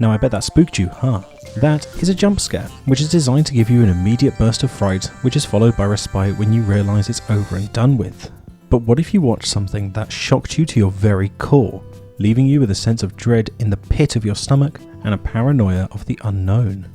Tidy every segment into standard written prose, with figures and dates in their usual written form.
Now I bet that spooked you, huh? That is a jump scare, which is designed to give you an immediate burst of fright, which is followed by respite when you realise it's over and done with. But what if you watched something that shocked you to your very core, leaving you with a sense of dread in the pit of your stomach and a paranoia of the unknown?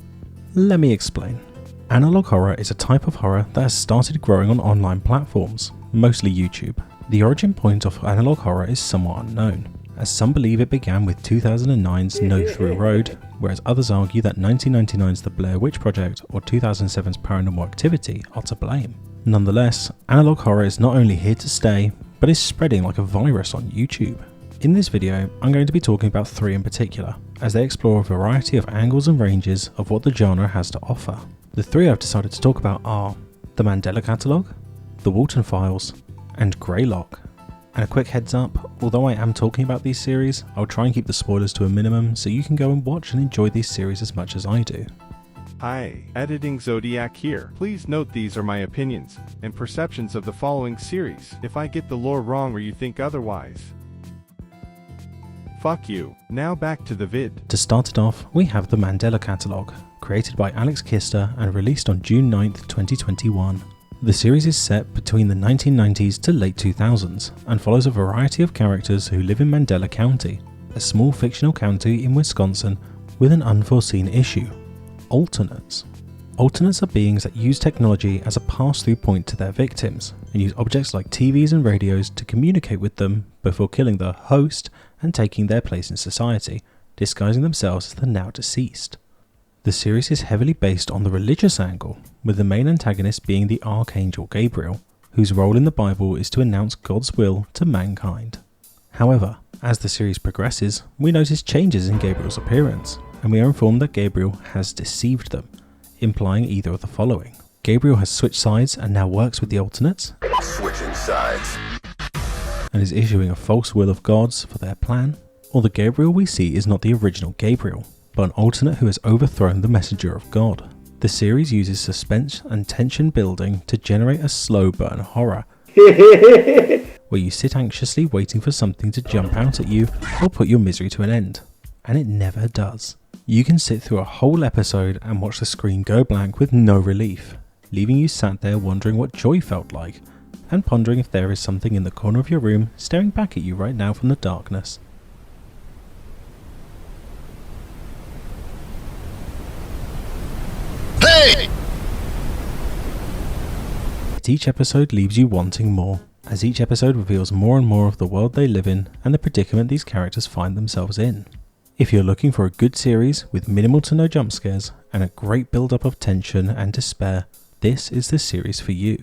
Let me explain. Analog horror is a type of horror that has started growing on online platforms, mostly YouTube. The origin point of analog horror is somewhat unknown, as some believe it began with 2009's No Through Road, whereas others argue that 1999's The Blair Witch Project or 2007's Paranormal Activity are to blame. Nonetheless, analog horror is not only here to stay, but is spreading like a virus on YouTube. In this video, I'm going to be talking about 3 in particular, as they explore a variety of angles and ranges of what the genre has to offer. The 3 I've decided to talk about are The Mandela Catalogue, The Walton Files, and Greylock. And a quick heads up, although I am talking about these series, I'll try and keep the spoilers to a minimum so you can go and watch and enjoy these series as much as I do. Hi, Editing Zodiac here. Please note these are my opinions and perceptions of the following series. If I get the lore wrong or you think otherwise, fuck you. Now back to the vid. To start it off, we have The Mandela Catalogue, created by Alex Kister and released on June 9th, 2021. The series is set between the 1990s to late 2000s and follows a variety of characters who live in Mandela County, a small fictional county in Wisconsin with an unforeseen issue: alternates. Alternates are beings that use technology as a pass-through point to their victims and use objects like TVs and radios to communicate with them before killing the host and taking their place in society, disguising themselves as the now deceased. The series is heavily based on the religious angle, with the main antagonist being the Archangel Gabriel, whose role in the Bible is to announce God's will to mankind. However, as the series progresses, we notice changes in Gabriel's appearance, and we are informed that Gabriel has deceived them, implying either of the following. Gabriel has switched sides and now works with the alternates, Switching sides. and is issuing a false will of God's for their plan, or the Gabriel we see is not the original Gabriel, but an alternate who has overthrown the messenger of God. The series uses suspense and tension building to generate a slow burn horror, where you sit anxiously waiting for something to jump out at you or put your misery to an end, and it never does. You can sit through a whole episode and watch the screen go blank with no relief, leaving you sat there wondering what joy felt like, and pondering if there is something in the corner of your room staring back at you right now from the darkness. Hey! But each episode leaves you wanting more, as each episode reveals more and more of the world they live in and the predicament these characters find themselves in. If you're looking for a good series with minimal to no jump scares and a great build-up of tension and despair, this is the series for you.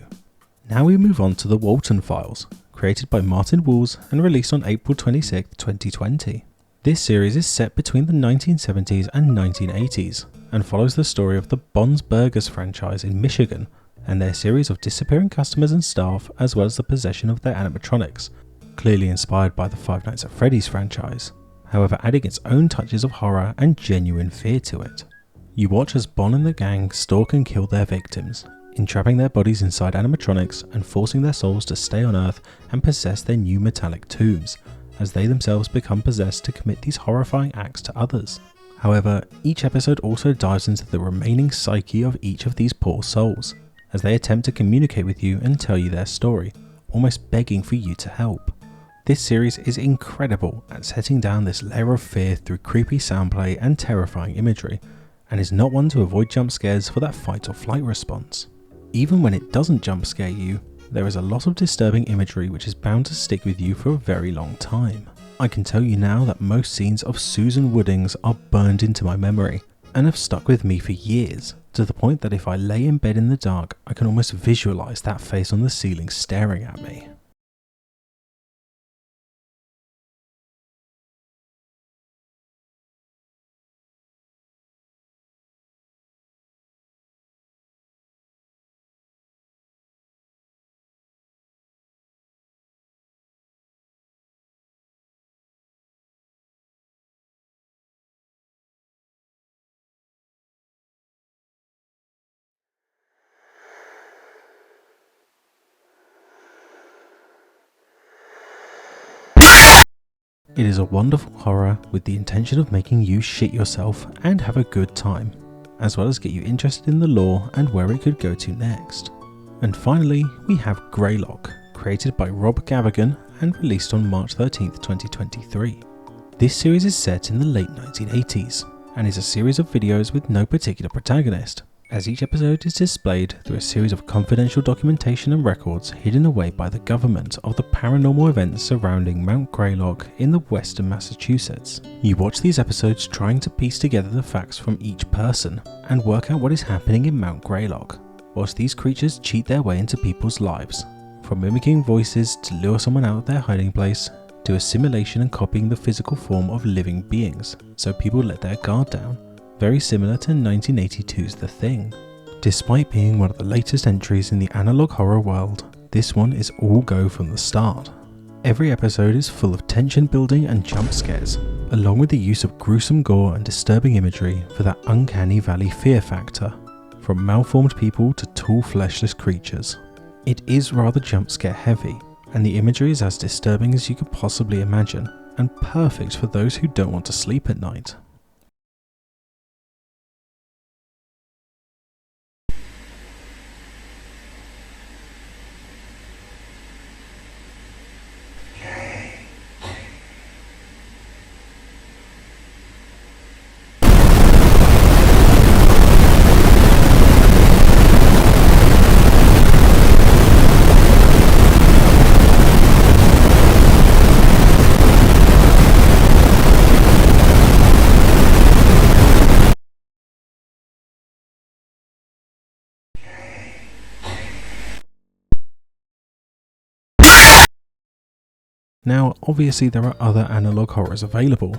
Now we move on to The Walton Files, created by Martin Wools and released on April 26, 2020. This series is set between the 1970s and 1980s and follows the story of the Bons Burgers franchise in Michigan and their series of disappearing customers and staff, as well as the possession of their animatronics, clearly inspired by the Five Nights at Freddy's franchise, however adding its own touches of horror and genuine fear to it. You watch as Bon and the gang stalk and kill their victims, entrapping their bodies inside animatronics and forcing their souls to stay on Earth and possess their new metallic tombs, as they themselves become possessed to commit these horrifying acts to others. However, each episode also dives into the remaining psyche of each of these poor souls, as they attempt to communicate with you and tell you their story, almost begging for you to help. This series is incredible at setting down this layer of fear through creepy soundplay and terrifying imagery, and is not one to avoid jump scares for that fight or flight response. Even when it doesn't jump scare you, there is a lot of disturbing imagery which is bound to stick with you for a very long time. I can tell you now that most scenes of Susan Woodings are burned into my memory, and have stuck with me for years, to the point that if I lay in bed in the dark, I can almost visualise that face on the ceiling staring at me. It is a wonderful horror with the intention of making you shit yourself and have a good time, as well as get you interested in the lore and where it could go to next. And finally, we have Greylock, created by Rob Gavigan and released on March 13th, 2023. This series is set in the late 1980s, and is a series of videos with no particular protagonist, as each episode is displayed through a series of confidential documentation and records hidden away by the government of the paranormal events surrounding Mount Greylock in the western Massachusetts. You watch these episodes trying to piece together the facts from each person and work out what is happening in Mount Greylock, whilst these creatures cheat their way into people's lives, from mimicking voices to lure someone out of their hiding place, to assimilation and copying the physical form of living beings, so people let their guard down. Very similar to 1982's The Thing. Despite being one of the latest entries in the analog horror world, this one is all go from the start. Every episode is full of tension building and jump scares, along with the use of gruesome gore and disturbing imagery for that uncanny valley fear factor, from malformed people to tall fleshless creatures. It is rather jump scare heavy, and the imagery is as disturbing as you could possibly imagine, and perfect for those who don't want to sleep at night. Now, obviously there are other analog horrors available.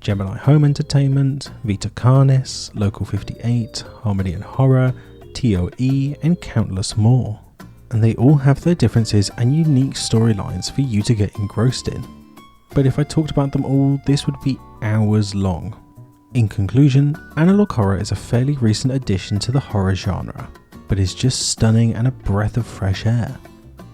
Gemini Home Entertainment, Vita Carnis, Local 58, Harmony and Horror, TOE, and countless more. And they all have their differences and unique storylines for you to get engrossed in. But if I talked about them all, this would be hours long. In conclusion, analog horror is a fairly recent addition to the horror genre, but is just stunning and a breath of fresh air.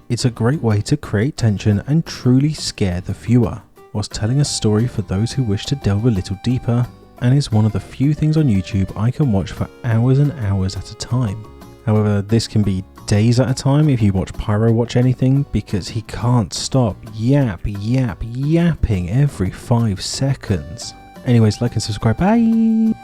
It's a great way to create tension and truly scare the viewer, whilst telling a story for those who wish to delve a little deeper, and is one of the few things on YouTube I can watch for hours and hours at a time. However, this can be days at a time if you watch Pyro Watch Anything, because he can't stop yapping every 5 seconds. Anyways, like and subscribe, bye!